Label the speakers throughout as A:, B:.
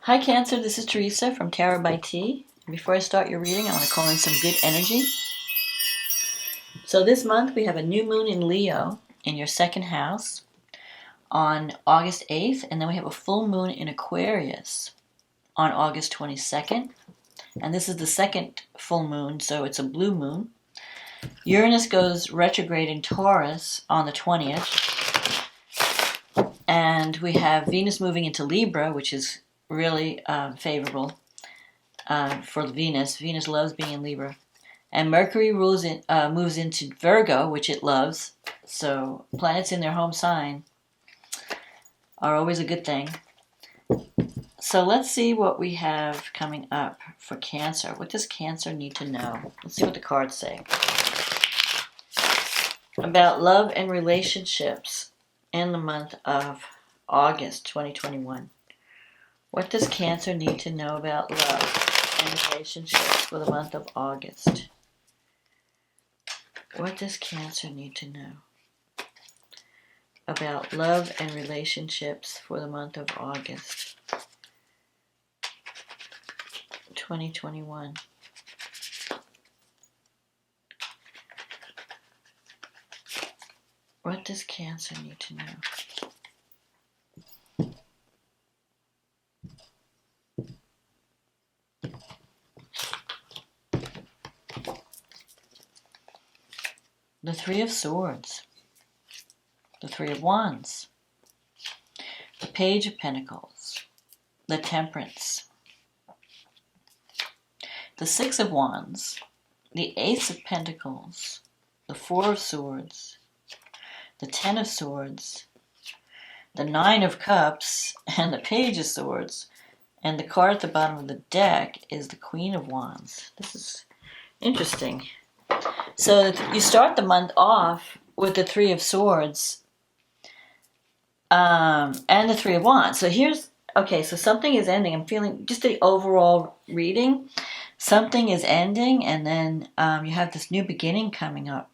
A: Hi Cancer, this is Teresa from Tarot by T. Before I start your reading, I want to call in some good energy. So this month we have a new moon in Leo in your second house on August 8th, and then we have a full moon in Aquarius on August 22nd. And this is the second full moon, so it's a blue moon. Uranus goes retrograde in Taurus on the 20th. And we have Venus moving into Libra, which is really favorable for Venus. Venus loves being in Libra. And Mercury moves into Virgo, which it loves. So planets in their home sign are always a good thing. So let's see what we have coming up for Cancer. What does Cancer need to know? Let's see what the cards say. About love and relationships in the month of August 2021. What does Cancer need to know about love and relationships for the month of August? What does Cancer need to know about love and relationships for the month of August 2021? What does Cancer need to know? The Three of Swords, the Three of Wands, the Page of Pentacles, the Temperance, the Six of Wands, the Ace of Pentacles, the Four of Swords, the Ten of Swords, the Nine of Cups, and the Page of Swords. And the card at the bottom of the deck is the Queen of Wands. This is interesting. So you start the month off with the Three of Swords and the Three of Wands. So so something is ending. I'm feeling just the overall reading. Something is ending, and then you have this new beginning coming up.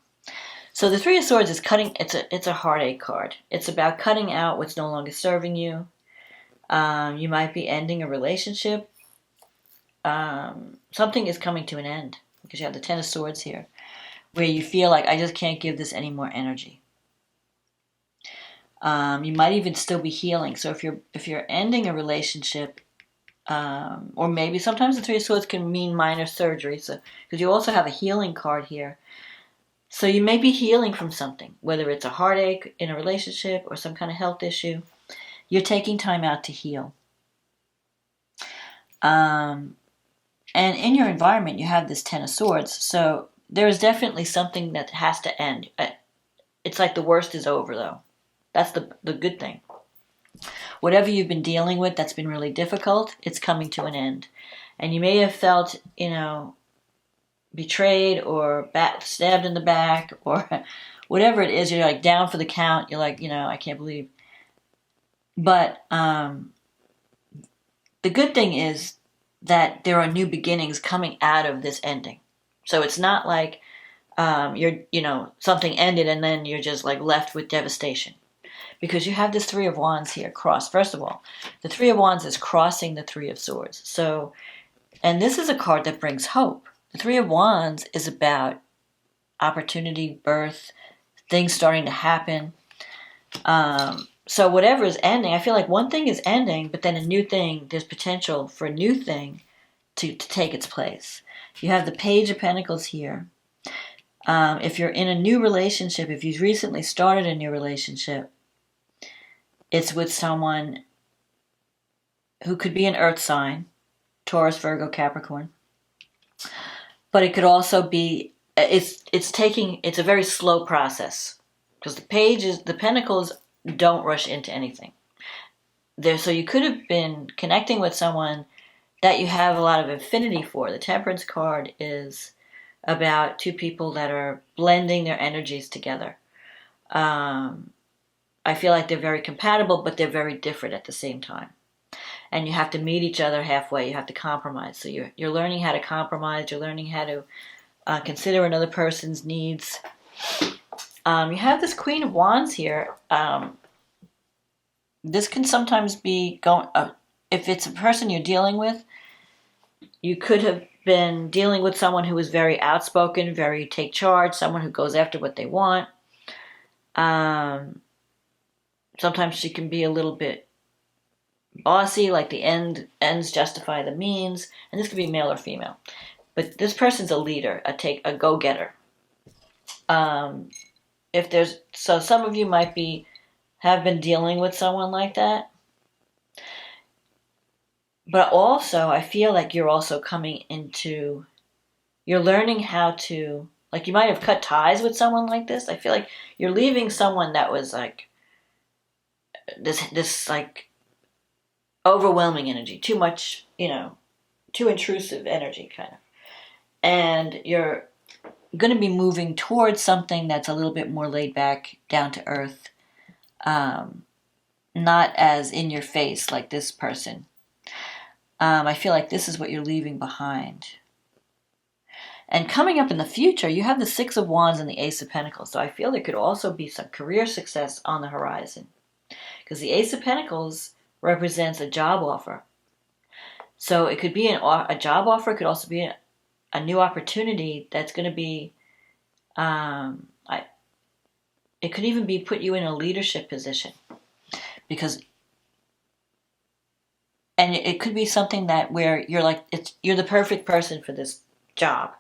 A: So the Three of Swords is cutting. It's a heartache card. It's about cutting out what's no longer serving you. You might be ending a relationship. Something is coming to an end because you have the Ten of Swords here, where you feel like, I just can't give this any more energy. You might even still be healing. So if you're ending a relationship, or maybe sometimes the Three of Swords can mean minor surgery. So because you also have a healing card here. So you may be healing from something, whether it's a heartache in a relationship or some kind of health issue. You're taking time out to heal. And in your environment, you have this Ten of Swords. So there is definitely something that has to end. It's like the worst is over, though. That's the good thing. Whatever you've been dealing with that's been really difficult, it's coming to an end. And you may have felt, betrayed or stabbed in the back or whatever it is. You're like down for the count. You're like, I can't believe. But the good thing is that there are new beginnings coming out of this ending. So it's not like something ended and then you're just like left with devastation. Because you have this Three of Wands here crossed. First of all, the Three of Wands is crossing the Three of Swords. So, and this is a card that brings hope. The Three of Wands is about opportunity, birth, things starting to happen. So whatever is ending, I feel like one thing is ending, but then a new thing, there's potential for a new thing to take its place. You have the Page of Pentacles here. If you're in a new relationship, if you've recently started a new relationship, it's with someone who could be an earth sign, Taurus, Virgo, Capricorn. But it could also be, it's a very slow process. Because the Pentacles don't rush into anything. So you could have been connecting with someone that you have a lot of affinity for. The Temperance card is about two people that are blending their energies together. I feel like they're very compatible, but they're very different at the same time. And you have to meet each other halfway. You have to compromise. So you're learning how to compromise. You're learning how to consider another person's needs. You have this Queen of Wands here. This can sometimes be if it's a person you're dealing with, you could have been dealing with someone who is very outspoken, very take charge, someone who goes after what they want. Sometimes she can be a little bit bossy, like the ends justify the means, and this could be male or female. But this person's a leader, a go-getter. So some of you might have been dealing with someone like that. But also, I feel like you're also you're learning how to, like you might have cut ties with someone like this. I feel like you're leaving someone that was like this like overwhelming energy, too much, too intrusive energy kind of. And you're going to be moving towards something that's a little bit more laid back, down to earth, not as in your face like this person. I feel like this is what you're leaving behind. And coming up in the future, you have the Six of Wands and the Ace of Pentacles. So I feel there could also be some career success on the horizon. Because the Ace of Pentacles represents a job offer. So it could be a job offer. It could also be a new opportunity that's going to be, it could even be put you in a leadership position. And it could be something where you're like, you're the perfect person for this job.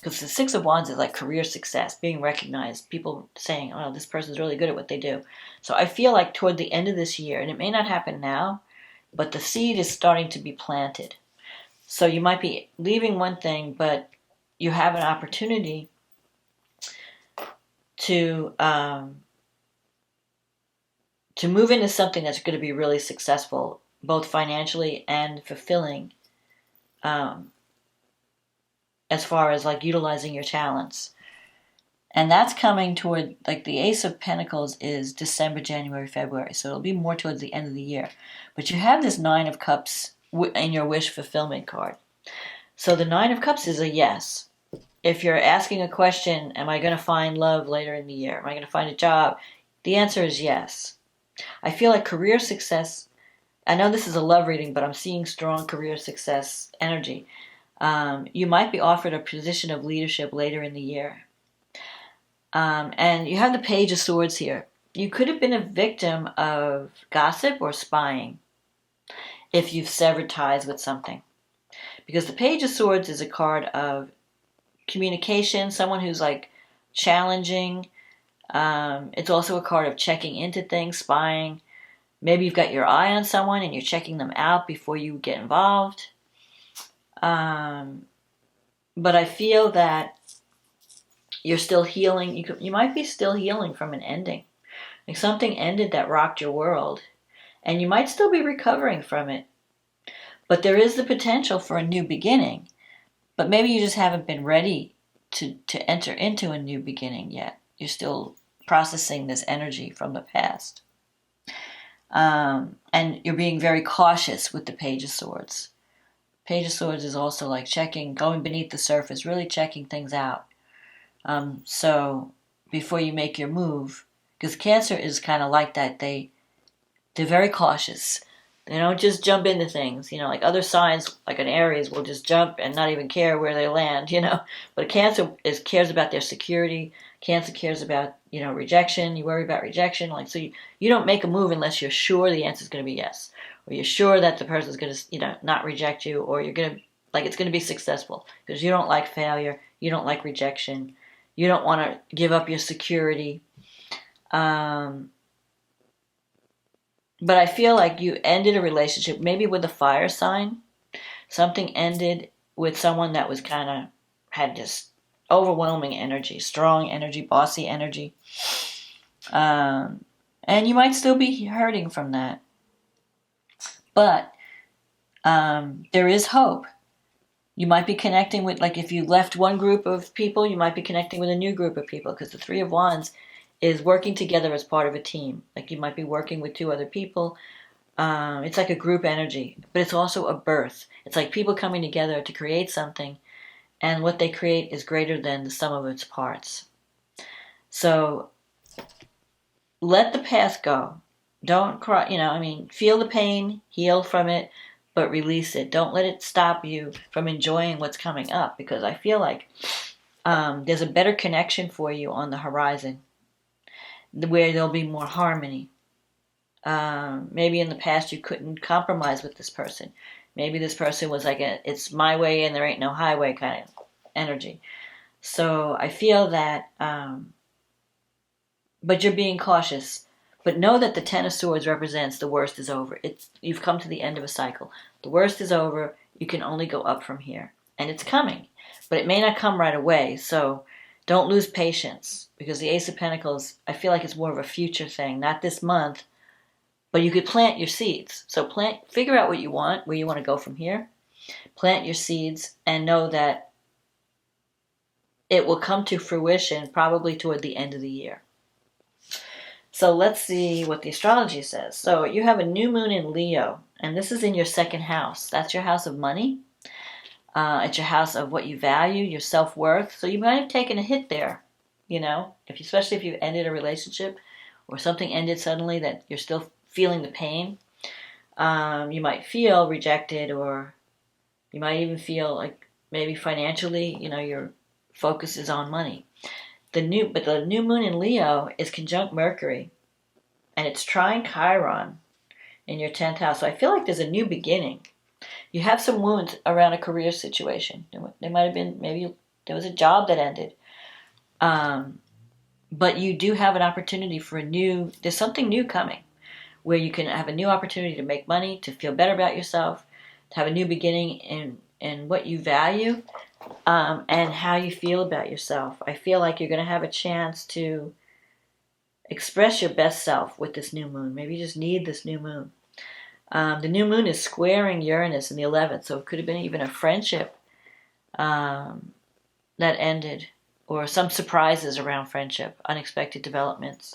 A: Because the Six of Wands is like career success, being recognized, people saying, oh, this person's really good at what they do. So I feel like toward the end of this year, and it may not happen now, but the seed is starting to be planted. So you might be leaving one thing, but you have an opportunity to move into something that's going to be really successful, both financially and fulfilling, as far as like utilizing your talents. And that's coming toward, like the Ace of Pentacles is December, January, February. So it'll be more towards the end of the year. But you have this Nine of Cups in your wish fulfillment card. So the Nine of Cups is a yes. If you're asking a question, am I going to find love later in the year? Am I going to find a job? The answer is yes. I feel like career success, I know this is a love reading, but I'm seeing strong career success energy. You might be offered a position of leadership later in the year. And you have the Page of Swords here. You could have been a victim of gossip or spying if you've severed ties with something. Because the Page of Swords is a card of communication, someone who's like challenging. It's also a card of checking into things, spying. Maybe you've got your eye on someone and you're checking them out before you get involved. But I feel that you're still healing. You might be still healing from an ending. Like something ended that rocked your world. And you might still be recovering from it. But there is the potential for a new beginning. But maybe you just haven't been ready to enter into a new beginning yet. You're still processing this energy from the past. And you're being very cautious with the Page of Swords. Page of Swords is also like going beneath the surface, really checking things out. So before you make your move, because Cancer is kind of like that. They're very cautious. They don't just jump into things, like other signs, like an Aries will just jump and not even care where they land, But Cancer cares about their security. Cancer cares about, rejection. You worry about rejection. So you don't make a move unless you're sure the answer is going to be yes. Or you're sure that the person's going to, not reject you, or you're going to, it's going to be successful. Because you don't like failure. You don't like rejection. You don't want to give up your security. But I feel like you ended a relationship, maybe with a fire sign. Something ended with someone that was had just overwhelming energy, strong energy, bossy energy. And you might still be hurting from that. But there is hope. You might be connecting with, if you left one group of people, you might be connecting with a new group of people, because the Three of Wands is working together as part of a team. You might be working with two other people. It's like a group energy, but it's also a birth. It's like people coming together to create something, and what they create is greater than the sum of its parts. So let the past go. Don't cry, I mean, feel the pain, heal from it, but release it. Don't let it stop you from enjoying what's coming up, because I feel like there's a better connection for you on the horizon where there'll be more harmony. Maybe in the past you couldn't compromise with this person. Maybe this person was like it's my way and there ain't no highway kind of energy. So I feel that, but you're being cautious. But know that the Ten of Swords represents the worst is over. You've come to the end of a cycle. The worst is over. You can only go up from here. And it's coming. But it may not come right away. So don't lose patience. Because the Ace of Pentacles, I feel like it's more of a future thing. Not this month. But you could plant your seeds. So figure out what you want, where you want to go from here. Plant your seeds and know that it will come to fruition probably toward the end of the year. So let's see what the astrology says. So you have a new moon in Leo, and this is in your second house. That's your house of money. It's your house of what you value, your self-worth. So you might have taken a hit there, especially if you ended a relationship or something ended suddenly that you're still feeling the pain. You might feel rejected, or you might even feel like maybe financially, your focus is on money. But the new moon in Leo is conjunct Mercury, and it's trine Chiron in your 10th house. So I feel like there's a new beginning. You have some wounds around a career situation. There might have been, maybe there was a job that ended. But you do have an opportunity for there's something new coming, where you can have a new opportunity to make money, to feel better about yourself, to have a new beginning in what you value. And how you feel about yourself. I feel like you're going to have a chance to express your best self with this new moon. Maybe you just need this new moon. The new moon is squaring Uranus in the 11th, so it could have been even a friendship that ended, or some surprises around friendship, unexpected developments.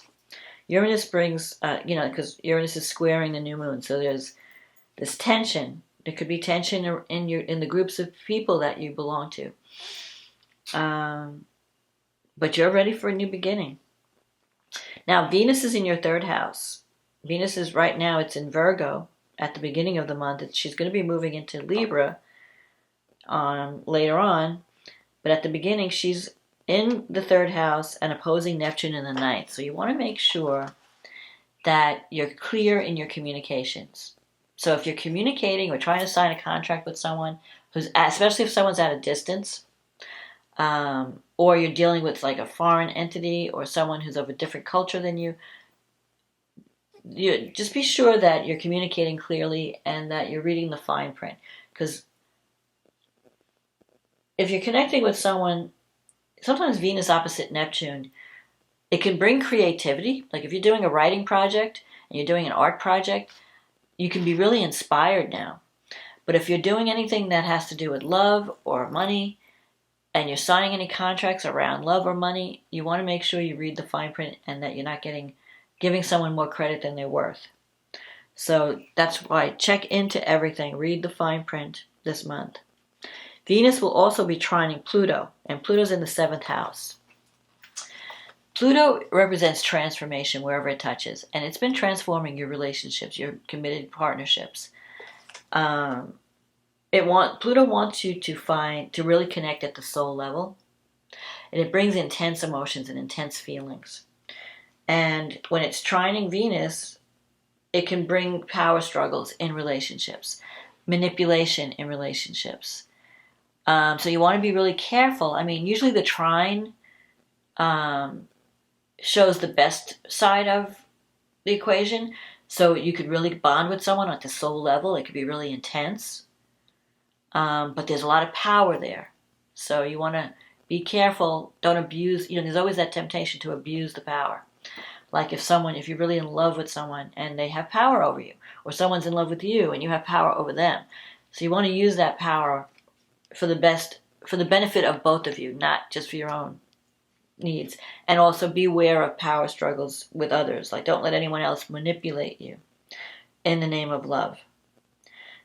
A: Uranus brings, because Uranus is squaring the new moon, so there's this tension. There could be tension in the groups of people that you belong to. But you're ready for a new beginning. Now, Venus is in your 3rd house. Venus is right now, it's in Virgo at the beginning of the month. She's going to be moving into Libra later on. But at the beginning, she's in the 3rd house and opposing Neptune in the 9th. So you want to make sure that you're clear in your communications. So if you're communicating or trying to sign a contract with someone, especially if someone's at a distance, or you're dealing with like a foreign entity or someone who's of a different culture than you just be sure that you're communicating clearly and that you're reading the fine print. Because if you're connecting with someone, sometimes Venus opposite Neptune, it can bring creativity. Like if you're doing a writing project and you're doing an art project, you can be really inspired now. But if you're doing anything that has to do with love or money, and you're signing any contracts around love or money, you want to make sure you read the fine print and that you're not giving someone more credit than they're worth. So that's why check into everything. Read the fine print this month. Venus will also be trining Pluto, and Pluto's in the 7th house. Pluto represents transformation wherever it touches, and it's been transforming your relationships, your committed partnerships. Pluto wants you to really connect at the soul level, and it brings intense emotions and intense feelings. And when it's trining Venus, it can bring power struggles in relationships, manipulation in relationships. So you want to be really careful. I mean, usually the trine shows the best side of the equation. So you could really bond with someone at the soul level. It could be really intense. But there's a lot of power there. So you want to be careful. Don't abuse. There's always that temptation to abuse the power. Like if you're really in love with someone and they have power over you, or someone's in love with you and you have power over them. So you want to use that power for the benefit of both of you, not just for your own needs. And also be aware of power struggles with others. Like don't let anyone else manipulate you in the name of love.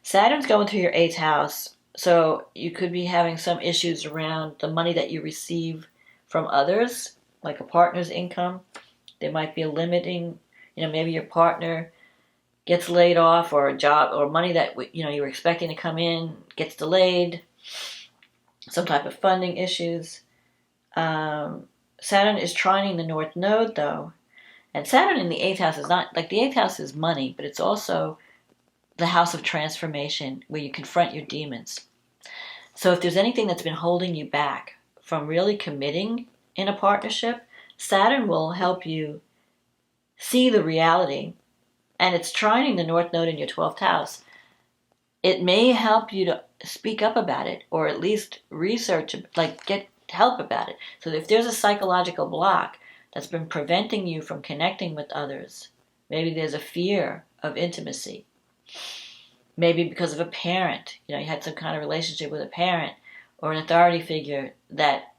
A: Saturn's going through your 8th house, so you could be having some issues around the money that you receive from others, like a partner's income. There might be a limiting, maybe your partner gets laid off, or a job or money that you were expecting to come in gets delayed, some type of funding issues. Saturn is trining the North Node, though. And Saturn in the 8th house is not, like, the 8th house is money, but it's also the house of transformation, where you confront your demons. So if there's anything that's been holding you back from really committing in a partnership, Saturn will help you see the reality. And it's trining the North Node in your 12th house. It may help you to speak up about it, or at least research, like get help about it. So if there's a psychological block that's been preventing you from connecting with others, maybe there's a fear of intimacy, maybe because of a parent, you had some kind of relationship with a parent or an authority figure that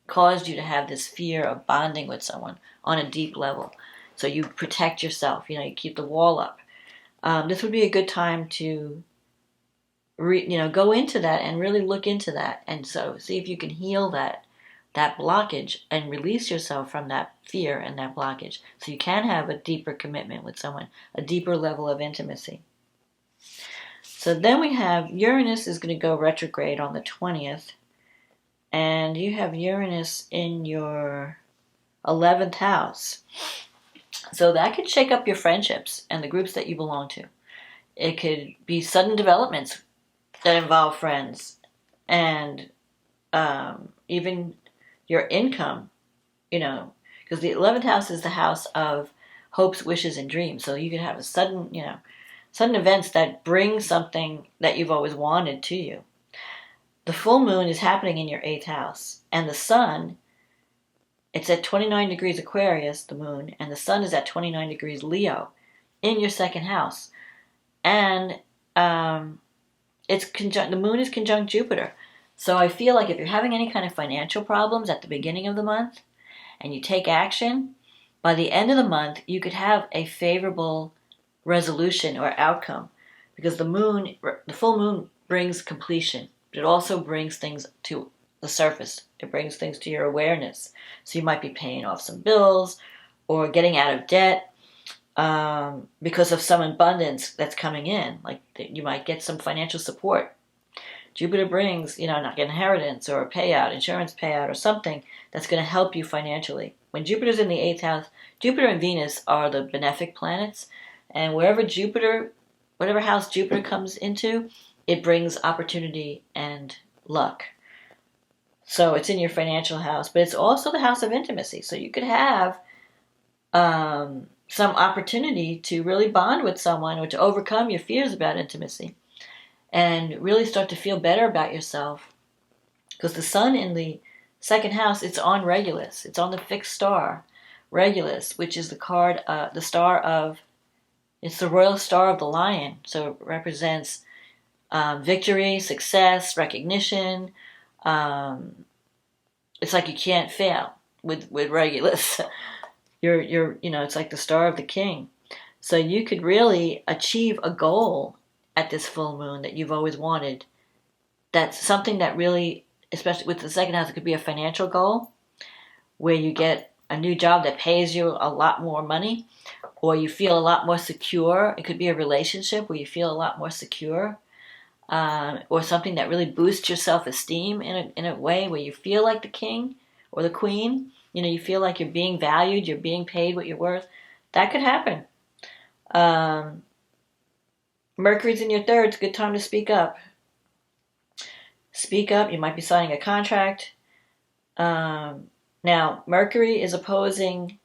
A: caused you to have this fear of bonding with someone on a deep level. So you protect yourself, you keep the wall up. This would be a good time to go into that and really look into that, and so see if you can heal that blockage and release yourself from that fear and that blockage, so you can have a deeper commitment with someone, a deeper level of intimacy. So then we have Uranus is going to go retrograde on the 20th, and you have Uranus in your 11th house. So that could shake up your friendships and the groups that you belong to. It could be sudden developments that involve friends, and even your income, because the 11th house is the house of hopes, wishes, and dreams. So you could have a sudden events that bring something that you've always wanted to you. The full moon is happening in your 8th house, and the sun, it's at 29 degrees Aquarius, the moon, and the sun is at 29 degrees Leo in your 2nd house. And the moon is conjunct Jupiter. So I feel like if you're having any kind of financial problems at the beginning of the month and you take action, by the end of the month you could have a favorable resolution or outcome, because the full moon brings completion, but it also brings things to the surface. It brings things to your awareness. So you might be paying off some bills or getting out of debt, because of some abundance that's coming in. Like you might get some financial support. Jupiter brings, like an inheritance or a payout, insurance payout, or something that's going to help you financially. When Jupiter's in the 8th house, Jupiter and Venus are the benefic planets, and whatever house Jupiter comes into, it brings opportunity and luck. So it's in your financial house, but it's also the house of intimacy. So you could have some opportunity to really bond with someone, or to overcome your fears about intimacy and really start to feel better about yourself. Because the sun in the 2nd house, it's on Regulus. It's on the fixed star, Regulus, which is the card, it's the royal star of the lion. So it represents victory, success, recognition. It's like you can't fail with Regulus. You're it's like the star of the king. So you could really achieve a goal at this full moon that you've always wanted. That's something that really, especially with the 2nd house, it could be a financial goal where you get a new job that pays you a lot more money, or you feel a lot more secure. It could be a relationship where you feel a lot more secure, or something that really boosts your self-esteem in a way where you feel like the king or the queen. You feel like you're being valued, you're being paid what you're worth. That could happen. Mercury's in your 3rd. It's a good time to speak up. Speak up. You might be signing a contract. Now, Mercury is opposing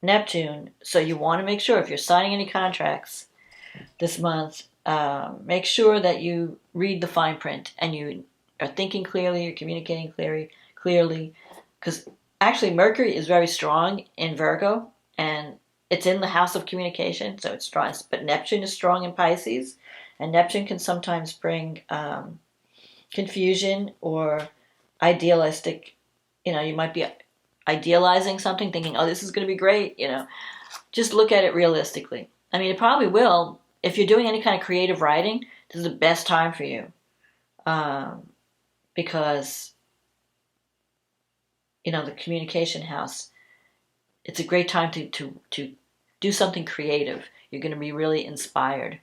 A: Neptune, so you want to make sure if you're signing any contracts this month, make sure that you read the fine print and you are thinking clearly, you're communicating clearly, because actually Mercury is very strong in Virgo, and it's in the house of communication, so it's strong. But Neptune is strong in Pisces, and Neptune can sometimes bring confusion or idealistic. You might be idealizing something, thinking, oh, this is going to be great. Just look at it realistically. I mean, it probably will. If you're doing any kind of creative writing, this is the best time for you, because the communication house, it's a great time to do something creative. You're going to be really inspired.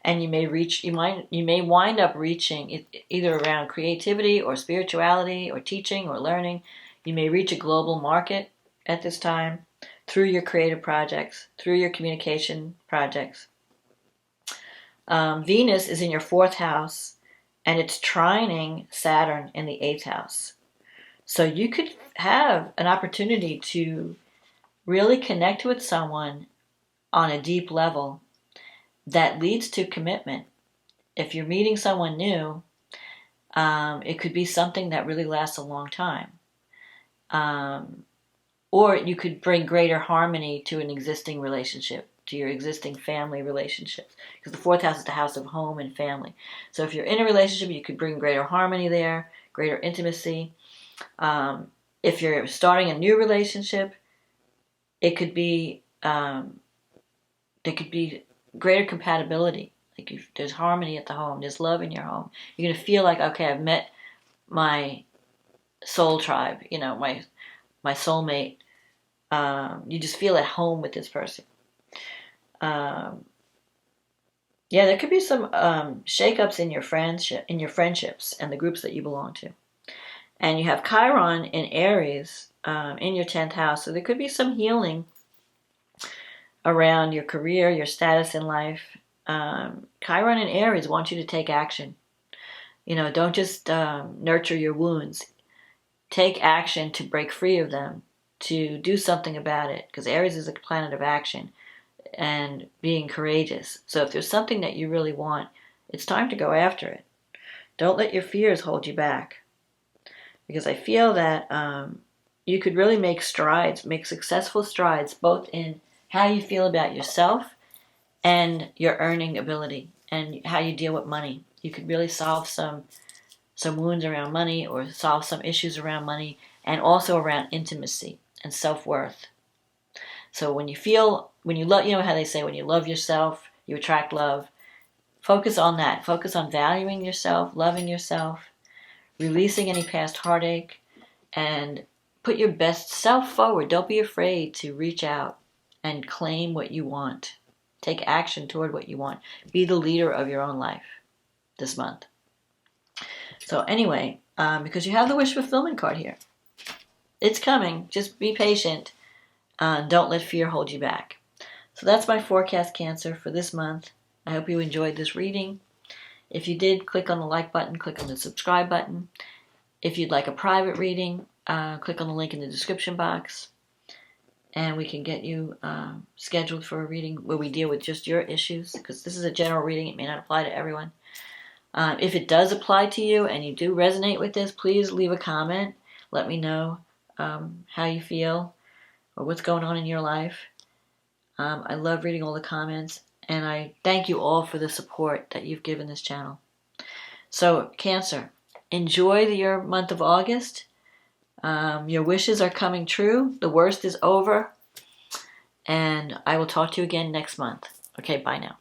A: And you may wind up reaching it either around creativity or spirituality or teaching or learning. You may reach a global market at this time through your creative projects, through your communication projects. Venus is in your 4th house, and it's trining Saturn in the 8th house. So you could have an opportunity to really connect with someone on a deep level that leads to commitment. If you're meeting someone new, it could be something that really lasts a long time. Or you could bring greater harmony to an existing relationship, to your existing family relationships. Because the 4th house is the house of home and family. So if you're in a relationship, you could bring greater harmony there, greater intimacy. If you're starting a new relationship, it could be, there could be greater compatibility. Like if there's harmony at the home, there's love in your home. You're going to feel like, okay, I've met my soul tribe, my soulmate. You just feel at home with this person. Yeah, there could be some shakeups in your friendships and the groups that you belong to. And you have Chiron in Aries in your 10th house, so there could be some healing around your career, your status in life. Chiron in Aries wants you to take action. Don't just nurture your wounds. Take action to break free of them, to do something about it, because Aries is a planet of action and being courageous. So if there's something that you really want, it's time to go after it. Don't let your fears hold you back, because I feel that you could really make successful strides, both in how you feel about yourself and your earning ability and how you deal with money. You could really solve some wounds around money, or solve some issues around money, and also around intimacy and self-worth. So when you love, how they say, when you love yourself, you attract love. Focus on that. Focus on valuing yourself, loving yourself, releasing any past heartache, and put your best self forward. Don't be afraid to reach out and claim what you want. Take action toward what you want. Be the leader of your own life this month. So anyway, because you have the wish fulfillment card here, it's coming. Just be patient. Don't let fear hold you back. So that's my forecast, Cancer, for this month. I hope you enjoyed this reading. If you did, click on the like button, click on the subscribe button. If you'd like a private reading, click on the link in the description box, and we can get you scheduled for a reading where we deal with just your issues, because this is a general reading. It may not apply to everyone. If it does apply to you and you do resonate with this, please leave a comment. Let me know how you feel or what's going on in your life. I love reading all the comments, and I thank you all for the support that you've given this channel. So, Cancer, enjoy your month of August. Your wishes are coming true. The worst is over. And I will talk to you again next month. Okay, bye now.